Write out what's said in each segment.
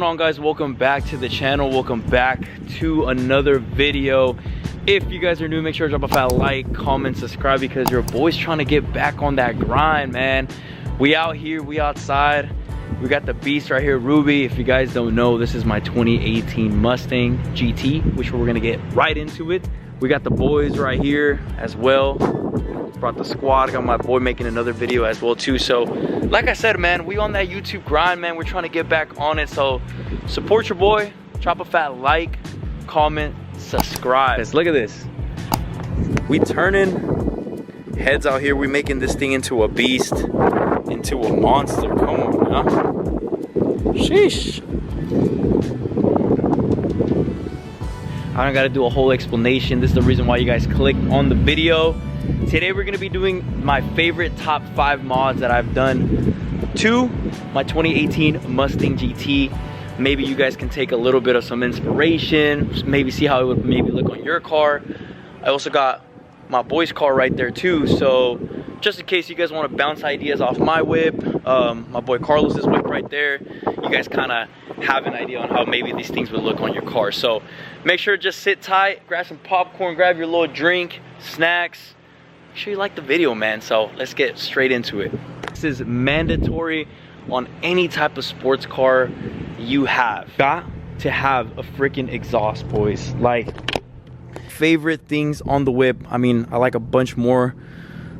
on, guys? Welcome back to the channel. Welcome back to another video. If you guys are new, make sure to drop a fat like, comment, subscribe, because your boy's trying to get back on that grind, man. We out here, we outside. We got the beast right here, Ruby. If you guys don't know, this is my 2018 Mustang GT, which we're gonna get right into it. We got the boys right here as well. Brought the squad. I got my boy making another video as well too. So like I said, man, we on that YouTube grind, man. We're trying to get back on it. So support your boy, drop a fat like, comment, subscribe. Look at this. We turning heads out here. We making this thing into a beast, into a monster. Come on now. Sheesh. I don't gotta do a whole explanation. This is the reason why you guys clicked on the video. Today we're gonna be doing my favorite top 5 mods that I've done to my 2018 Mustang GT. Maybe you guys can take a little bit of some inspiration, maybe see how it would maybe look on your car. I also got my boy's car right there too, so just in case you guys want to bounce ideas off my whip, my boy Carlos's whip right there, you guys kind of have an idea on how maybe these things would look on your car. So make sure to just sit tight, grab some popcorn, grab your little drink, snacks. Make sure you like the video, man. So let's get straight into it. This is mandatory on any type of sports car you have. Got to have a freaking exhaust, boys. Like, favorite things on the whip, I mean, I like a bunch more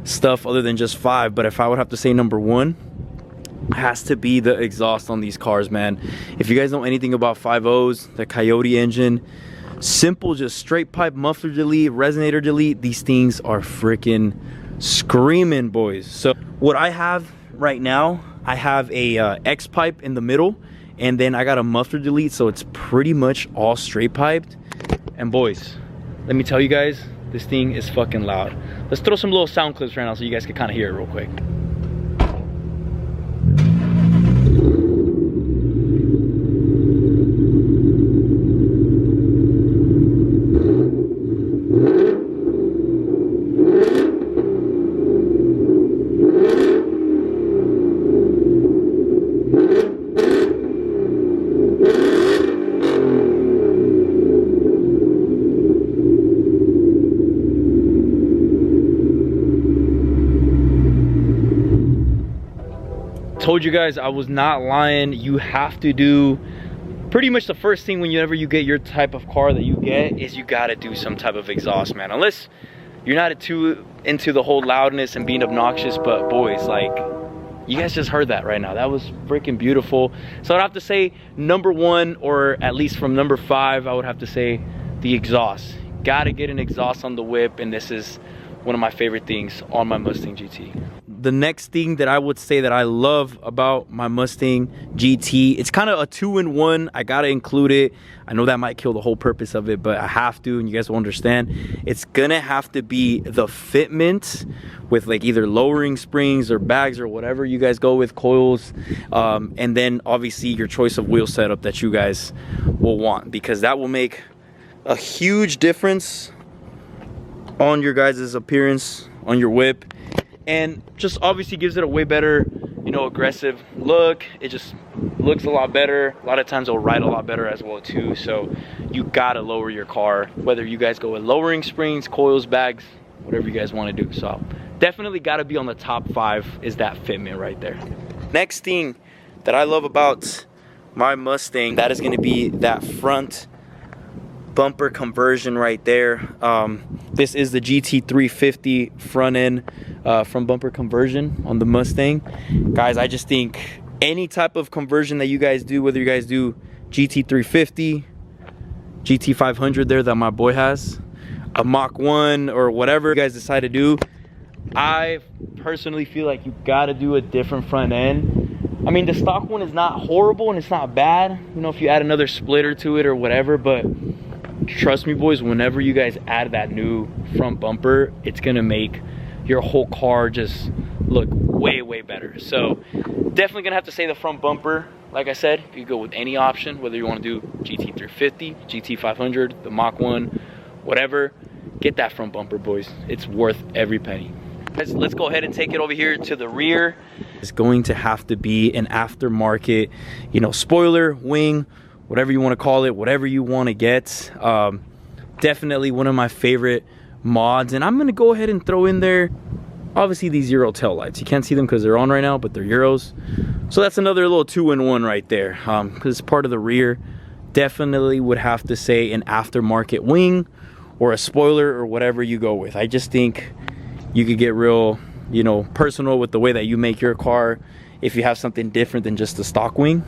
stuff other than just 5, but if I would have to say number 1, has to be the exhaust on these cars, man. If you guys know anything about 5.0s, the Coyote engine, simple, just straight pipe muffler delete, resonator delete, these things are freaking screaming, boys. So what I have right now, I have a X pipe in the middle, and then I got a muffler delete, so it's pretty much all straight piped. And boys, let me tell you guys, this thing is fucking loud. Let's throw some little sound clips right now so you guys can kind of hear it real quick. Told you guys I was not lying. You have to do pretty much the first thing whenever you get your type of car that you get is you gotta do some type of exhaust, man. Unless you're not too into the whole loudness and being obnoxious, but boys, like, you guys just heard that right now. That was freaking beautiful. So I'd have to say number 1, or at least from number 5, I would have to say the exhaust. Gotta get an exhaust on the whip, and this is one of my favorite things on my Mustang GT. The next thing that I would say that I love about my Mustang GT, it's kind of a 2-in-1. I gotta include it. I know that might kill the whole purpose of it, but I have to, and you guys will understand. It's gonna have to be the fitment with like either lowering springs or bags or whatever you guys go with, coils, and then obviously your choice of wheel setup that you guys will want, because that will make a huge difference on your guys' appearance on your whip, and just obviously gives it a way better, you know, aggressive look. It just looks a lot better. A lot of times it'll ride a lot better as well too. So you gotta lower your car, whether you guys go with lowering springs, coils, bags, whatever you guys want to do. So definitely gotta be on the top 5 is that fitment right there. Next thing that I love about my Mustang, that is going to be that front bumper conversion right there. This is the GT350 front end front bumper conversion on the Mustang. Guys, I just think any type of conversion that you guys do, whether you guys do GT350, GT500 there that my boy has, a Mach 1, or whatever you guys decide to do, I personally feel like you gotta do a different front end. I mean, the stock one is not horrible and it's not bad, you know, if you add another splitter to it or whatever, but trust me, boys, whenever you guys add that new front bumper, it's gonna make your whole car just look way, way better. So definitely gonna have to say the front bumper. Like I said, if you go with any option, whether you want to do GT350, GT500, the Mach 1, whatever, get that front bumper, boys. It's worth every penny. Let's go ahead and take it over here to the rear. It's going to have to be an aftermarket, you know, spoiler, wing, whatever you want to call it, whatever you want to get. Definitely one of my favorite mods. And I'm going to go ahead and throw in there, obviously, these Euro tail lights. You can't see them because they're on right now, but they're Euros. So that's another little 2-in-1 right there, because it's part of the rear. Definitely would have to say an aftermarket wing or a spoiler or whatever you go with. I just think you could get real, you know, personal with the way that you make your car if you have something different than just the stock wing.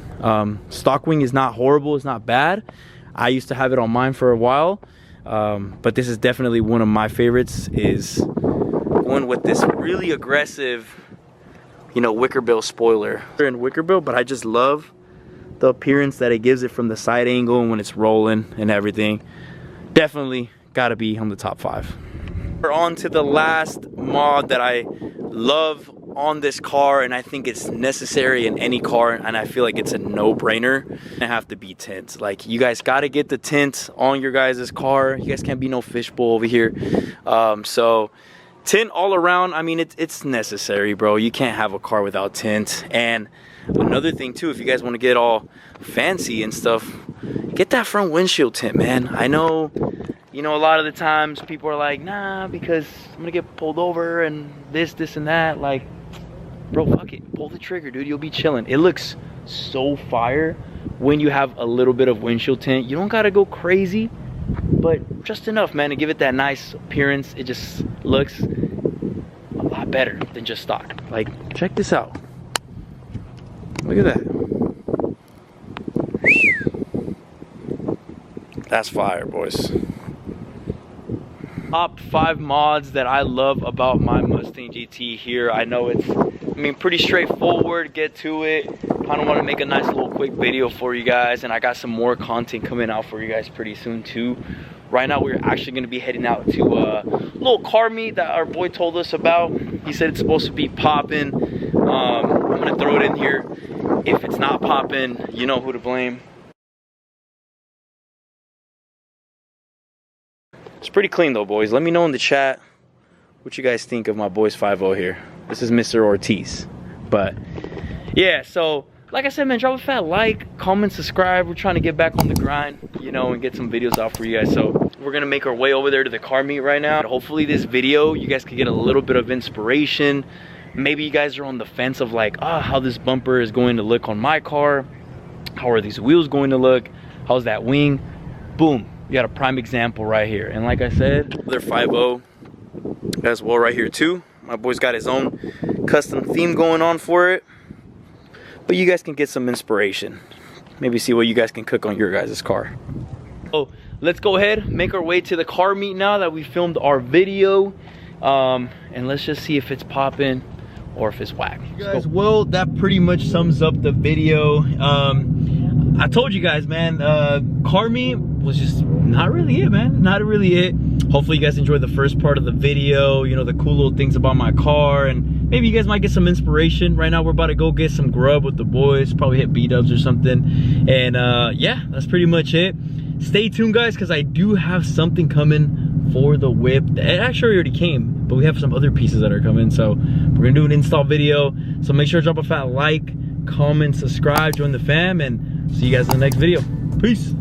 Stock wing is not horrible, it's not bad. I used to have it on mine for a while, but this is definitely one of my favorites, is one with this really aggressive, you know, wicker bill spoiler. They're in wicker bill, but I just love the appearance that it gives it from the side angle and when it's rolling and everything. Definitely gotta be on the top 5. We're on to the last mod that I love on this car, and I think it's necessary in any car, and I feel like it's a no-brainer. I have to be tint. Like, you guys gotta get the tint on your guys' car. You guys can't be no fishbowl over here. So tint all around. I mean, it's necessary, bro. You can't have a car without tint. And another thing too, if you guys want to get all fancy and stuff, get that front windshield tint, man. I know, you know, a lot of the times people are like, nah, because I'm gonna get pulled over and this and that. Like, bro, fuck it, pull the trigger, dude. You'll be chilling. It looks so fire when you have a little bit of windshield tint. You don't gotta go crazy, but just enough, man, to give it that nice appearance. It just looks a lot better than just stock. Like, check this out. Look at that. That's fire, boys. Top 5 mods that I love about my Mustang GT here. I know it's, I mean, pretty straightforward. Get to it. I don't want to make a nice little quick video for you guys, and I got some more content coming out for you guys pretty soon too. Right now we're actually going to be heading out to a little car meet that our boy told us about. He said it's supposed to be popping. I'm going to throw it in here. If it's not popping, you know who to blame. It's pretty clean though, boys. Let me know in the chat what you guys think of my boys 5-0 here. This is Mr. Ortiz. But yeah, so like I said, man, drop a fat like, comment, subscribe. We're trying to get back on the grind, you know, and get some videos out for you guys. So we're gonna make our way over there to the car meet right now. Hopefully this video, you guys can get a little bit of inspiration. Maybe you guys are on the fence of like, how this bumper is going to look on my car. How are these wheels going to look? How's that wing? Boom, you got a prime example right here. And like I said, they're 5-0 as well right here too. My boy's got his own custom theme going on for it. But you guys can get some inspiration. Maybe see what you guys can cook on your guys' car. So let's go ahead, make our way to the car meet now that we filmed our video. And let's just see if it's popping or if it's whack. Guys, well, that pretty much sums up the video. I told you guys, man, car meet was just not really it, man. Not really it. Hopefully you guys enjoyed the first part of the video, you know, the cool little things about my car, and maybe you guys might get some inspiration. Right now we're about to go get some grub with the boys, probably hit B-dubs or something. And yeah, that's pretty much it. Stay tuned, guys, because I do have something coming for the whip. It actually already came, but we have some other pieces that are coming, so we're gonna do an install video. So make sure to drop a fat like, comment, subscribe, join the fam, and see you guys in the next video. Peace.